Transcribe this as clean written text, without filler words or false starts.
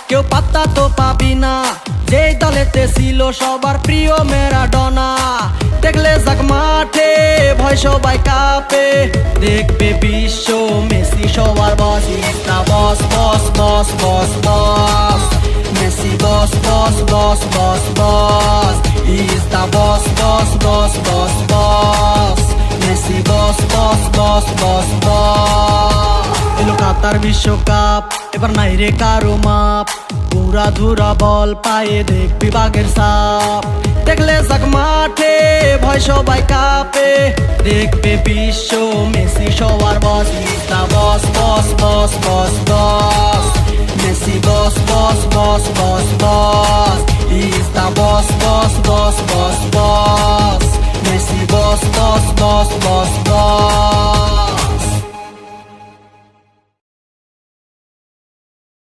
কেউ পাত্তা তো পাবি না, যেই দলেতে ছিল সবার প্রিয় ম্যারাডোনা। দেখলে যাক মাঠে ভয় সবাই কাঁপে, দেখবে বিশ্ব মেসি সবার boss. Is the boss boss boss boss boss, Messi boss boss boss boss boss. Is the boss boss boss boss boss, Messi boss boss boss boss boss. এলো কাতার বিশ্বকাপ, এবার নাই রে কারো মাপ, পুরা ধুরা বল পায়ে দেখবি বাঘের সাপ। দেখলে যাক মাঠে ভয় সবাই কাঁপে, দেখবে বিশ্ব মেসি সবার boss. Is the boss boss boss boss boss, Messi boss boss boss boss boss. Is the boss boss boss boss boss, Messi boss boss boss boss boss.